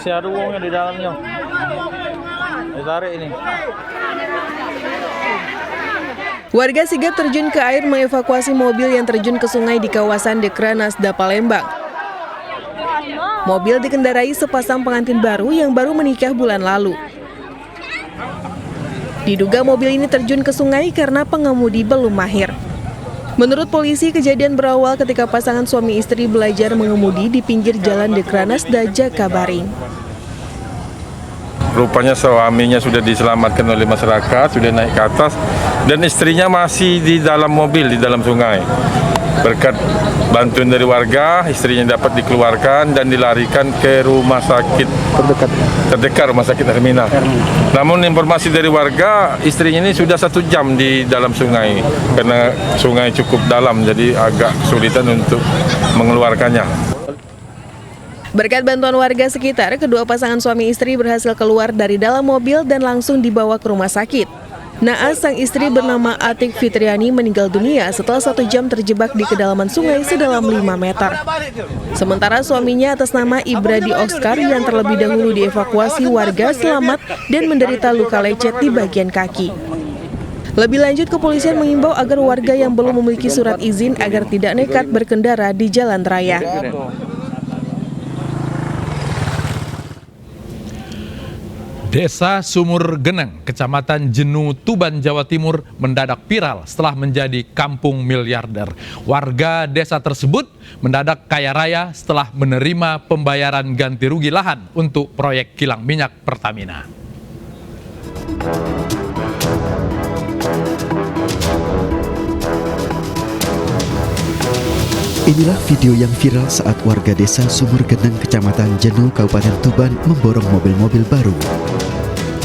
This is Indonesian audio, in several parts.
Masih ada uangnya di dalamnya. Ditarik ini. Warga sigap terjun ke air mengevakuasi mobil yang terjun ke sungai di kawasan Dekranasda Palembang. Mobil dikendarai sepasang pengantin baru yang baru menikah bulan lalu. Diduga mobil ini terjun ke sungai karena pengemudi belum mahir. Menurut polisi, kejadian berawal ketika pasangan suami istri belajar mengemudi di pinggir jalan Dekranasda Jakabaring. Rupanya suaminya sudah diselamatkan oleh masyarakat, sudah naik ke atas, dan istrinya masih di dalam mobil, di dalam sungai. Berkat bantuan dari warga, istrinya dapat dikeluarkan dan dilarikan ke rumah sakit terdekat Rumah Sakit Hermina. Namun informasi dari warga, istrinya ini sudah 1 jam di dalam sungai, karena sungai cukup dalam, jadi agak kesulitan untuk mengeluarkannya. Berkat bantuan warga sekitar, kedua pasangan suami istri berhasil keluar dari dalam mobil dan langsung dibawa ke rumah sakit. Naas, sang istri bernama Atik Fitriani, meninggal dunia setelah 1 jam terjebak di kedalaman sungai sedalam 5 meter. Sementara suaminya atas nama Ibradi Oscar yang terlebih dahulu dievakuasi warga selamat dan menderita luka lecet di bagian kaki. Lebih lanjut, kepolisian mengimbau agar warga yang belum memiliki surat izin agar tidak nekat berkendara di jalan raya. Desa Sumur Geneng, Kecamatan Jenu, Tuban, Jawa Timur mendadak viral setelah menjadi kampung miliarder. Warga desa tersebut mendadak kaya raya setelah menerima pembayaran ganti rugi lahan untuk proyek kilang minyak Pertamina. Inilah video yang viral saat warga desa Sumur Geneng, Kecamatan Jenu, Kabupaten Tuban memborong mobil-mobil baru.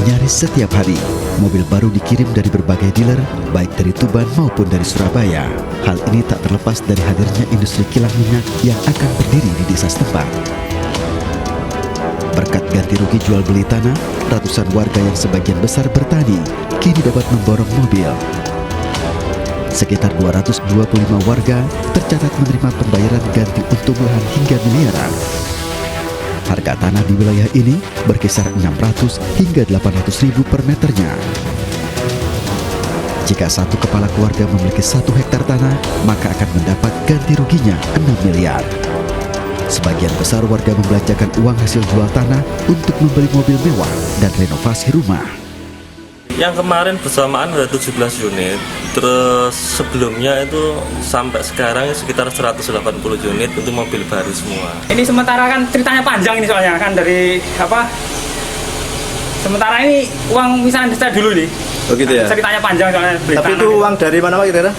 Nyaris setiap hari, mobil baru dikirim dari berbagai dealer, baik dari Tuban maupun dari Surabaya. Hal ini tak terlepas dari hadirnya industri kilang minyak yang akan berdiri di desa setempat. Berkat ganti rugi jual beli tanah, ratusan warga yang sebagian besar bertani kini dapat memborong mobil. Sekitar 225 warga tercatat menerima pembayaran ganti untung lahan hingga miliaran. Harga tanah di wilayah ini berkisar 600 hingga 800 ribu per meternya. Jika satu kepala keluarga memiliki 1 hektar tanah, maka akan mendapat ganti ruginya 6 miliar. Sebagian besar warga membelanjakan uang hasil jual tanah untuk membeli mobil mewah dan renovasi rumah. Yang kemarin bersamaan ada 17 unit, terus sebelumnya itu sampai sekarang sekitar 180 unit untuk mobil baru semua. Ini sementara kan ceritanya panjang ini soalnya kan dari apa? Sementara ini uang misalnya saya dulu nih. Oh gitu ya. Ceritanya panjang soalnya. Tapi itu uang dari mana Pak kira-kira?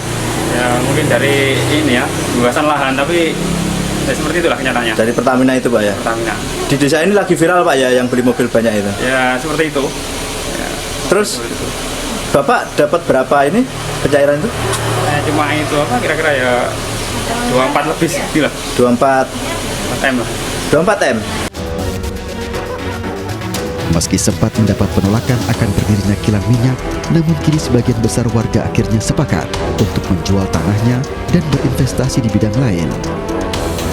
Ya mungkin dari ini ya, luasan lahan, tapi ya seperti itulah kenyataannya. Dari Pertamina itu Pak ya? Pertamina. Di desa ini lagi viral Pak ya yang beli mobil banyak itu? Ya seperti itu. Terus Bapak dapat berapa ini pencairan itu? Cuma itu apa kira-kira ya 24 lebih gila. 24 M lah. 24 M. Meski sempat mendapat penolakan akan berdirinya kilang minyak, namun kini sebagian besar warga akhirnya sepakat untuk menjual tanahnya dan berinvestasi di bidang lain.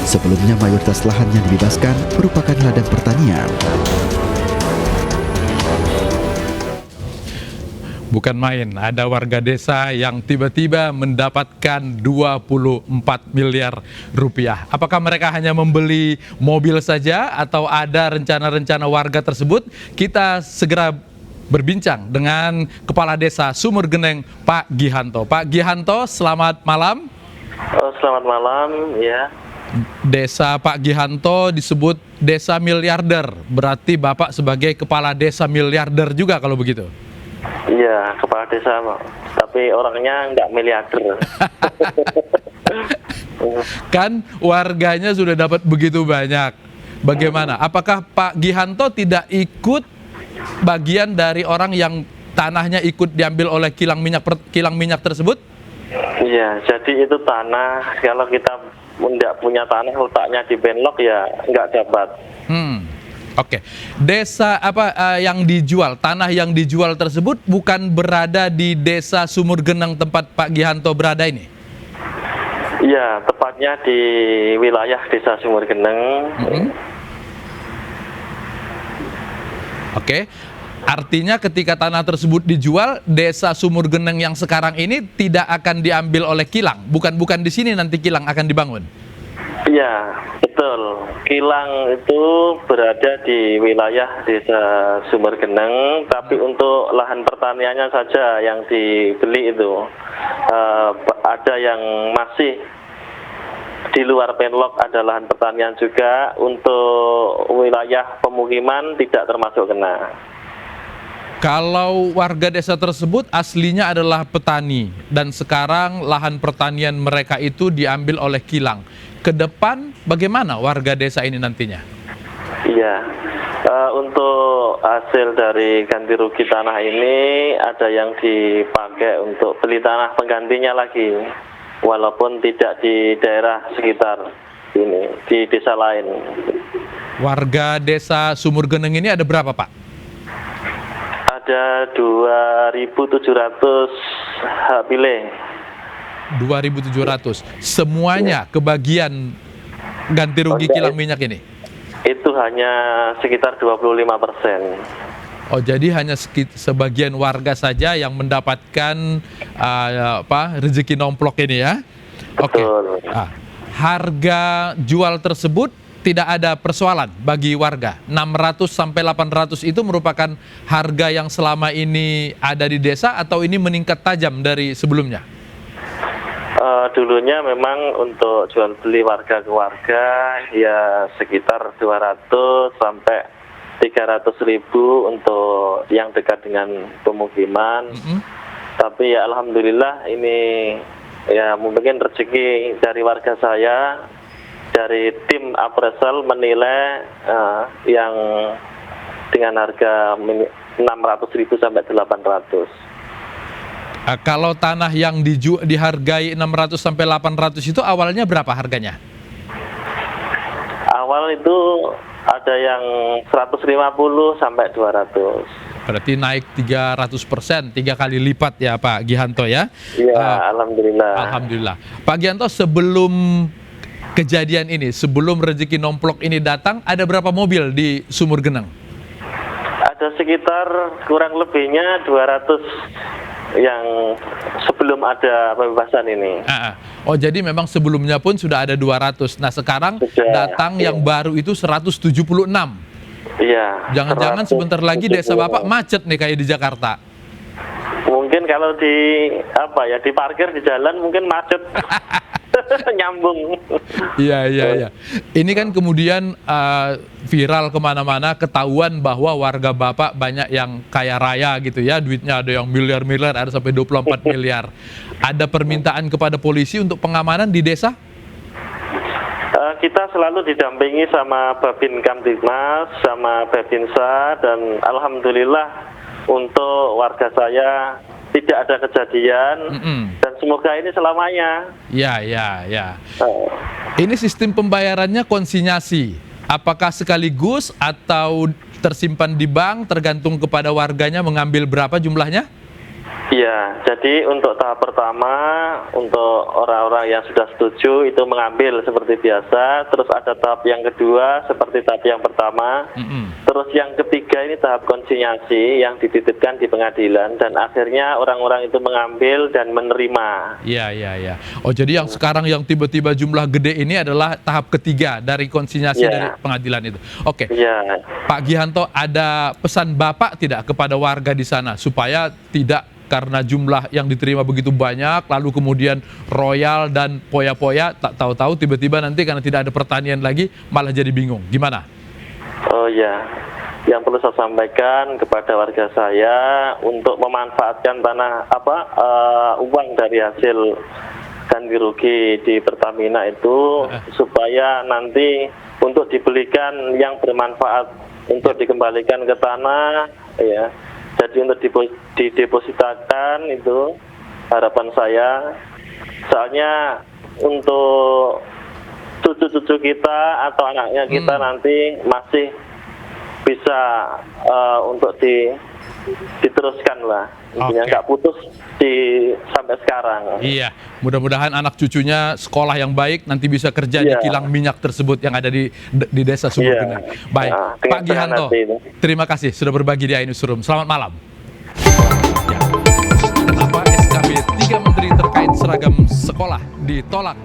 Sebelumnya mayoritas lahan yang dibebaskan merupakan ladang pertanian. Bukan main, ada warga desa yang tiba-tiba mendapatkan 24 miliar rupiah. Apakah mereka hanya membeli mobil saja atau ada rencana-rencana warga tersebut? Kita segera berbincang dengan Kepala Desa Sumur Geneng, Pak Gihanto. Pak Gihanto, selamat malam. Selamat malam, ya. Desa Pak Gihanto disebut desa miliarder, berarti Bapak sebagai Kepala Desa miliarder juga kalau begitu? Iya, kepala desa, tapi orangnya nggak miliarder. Kan warganya sudah dapat begitu banyak. Bagaimana? Apakah Pak Gihanto tidak ikut bagian dari orang yang tanahnya ikut diambil oleh kilang minyak tersebut? Iya, jadi itu tanah. Kalau kita nggak punya tanah, letaknya di Benlok ya nggak dapat. Oke. Desa apa yang dijual, tanah yang dijual tersebut bukan berada di Desa Sumur Geneng tempat Pak Gihanto berada ini? Iya, tepatnya di wilayah Desa Sumur Geneng. Oke. Artinya ketika tanah tersebut dijual, desa Sumur Geneng yang sekarang ini tidak akan diambil oleh kilang. Bukan di sini nanti kilang akan dibangun. Iya, betul. Kilang itu berada di wilayah desa Sumur Geneng, tapi untuk lahan pertaniannya saja yang dibeli itu ada yang masih di luar Penlok, ada lahan pertanian juga. Untuk wilayah pemukiman tidak termasuk kena. Kalau warga desa tersebut aslinya adalah petani dan sekarang lahan pertanian mereka itu diambil oleh kilang. Ke depan bagaimana warga desa ini nantinya? Iya, untuk hasil dari ganti rugi tanah ini ada yang dipakai untuk beli tanah penggantinya lagi, walaupun tidak di daerah sekitar ini, di desa lain. Warga desa Sumur Geneng ini ada berapa, Pak? Ada 2.700 hak pilih. 2.700. Semuanya kebagian ganti rugi kilang minyak ini? Itu hanya sekitar 25%. Oh, jadi hanya sebagian warga saja yang mendapatkan rezeki nomplok ini ya? Oke. Harga jual tersebut tidak ada persoalan bagi warga. 600 sampai 800 itu merupakan harga yang selama ini ada di desa atau ini meningkat tajam dari sebelumnya? Dulunya memang untuk jual beli warga ke warga ya sekitar 200 sampai 300 ribu untuk yang dekat dengan pemukiman. Tapi ya alhamdulillah ini ya mungkin rezeki dari warga saya. Dari tim appraisal menilai yang dengan harga 600.000 sampai 800. Kalau tanah yang dihargai 600 sampai 800 itu awalnya berapa harganya? Awal itu ada yang 150 sampai 200. Berarti naik 300%, 3 kali lipat ya Pak Gihanto ya? Iya, alhamdulillah. Alhamdulillah. Pak Gihanto, sebelum kejadian ini, sebelum rezeki nomplok ini datang, ada berapa mobil di Sumur Geneng? Ada sekitar kurang lebihnya 200 yang sebelum ada pembebasan ini. Oh, jadi memang sebelumnya pun sudah ada 200. Nah, sekarang datang yang baru itu 176. Iya. Jangan-jangan sebentar lagi desa Bapak macet nih kayak di Jakarta. Mungkin kalau di parkir di jalan mungkin macet. Nyambung. Iya. Ini kan kemudian viral kemana-mana, ketahuan bahwa warga Bapak banyak yang kaya raya gitu ya, duitnya ada yang miliar-miliar, ada sampai 24 miliar. Ada permintaan kepada polisi untuk pengamanan di desa? Kita selalu didampingi sama Babin Kamtibmas, sama Babinsa, dan alhamdulillah untuk warga saya tidak ada kejadian dan semoga ini selamanya. Ya. Ini sistem pembayarannya konsinyasi. Apakah sekaligus atau tersimpan di bank, tergantung kepada warganya mengambil berapa jumlahnya? Iya, jadi untuk tahap pertama, untuk orang-orang yang sudah setuju itu mengambil seperti biasa. Terus ada tahap yang kedua seperti tahap yang pertama. Terus yang ketiga ini tahap konsinyasi yang dititipkan di pengadilan. Dan akhirnya orang-orang itu mengambil dan menerima. Iya. Oh, jadi yang sekarang yang tiba-tiba jumlah gede ini adalah tahap ketiga dari konsinyasi dari pengadilan itu. Oke. Pak Gihanto, ada pesan Bapak tidak kepada warga di sana supaya tidak karena jumlah yang diterima begitu banyak, lalu kemudian royal dan poya-poya, tak tahu-tahu tiba-tiba nanti karena tidak ada pertanian lagi, malah jadi bingung. Gimana? Oh ya, yang perlu saya sampaikan kepada warga saya untuk memanfaatkan tanah uang dari hasil ganti rugi di Pertamina itu supaya nanti untuk dibelikan yang bermanfaat untuk dikembalikan ke tanah, ya. Jadi untuk didepositakan itu harapan saya. Soalnya untuk cucu-cucu kita atau anaknya kita nanti masih bisa untuk diteruskan lah, intinya Oke. nggak putus sampai sekarang. Iya, mudah-mudahan anak cucunya sekolah yang baik, nanti bisa kerja di Iya. kilang minyak tersebut yang ada di desa Sumur Iya. Geneng. Baik, Nah, dengan Pak Gihanto, senang hati ini. terima kasih sudah berbagi di Ainusrum. Selamat malam. Ya. Kenapa SKB 3 Menteri terkait seragam sekolah ditolak?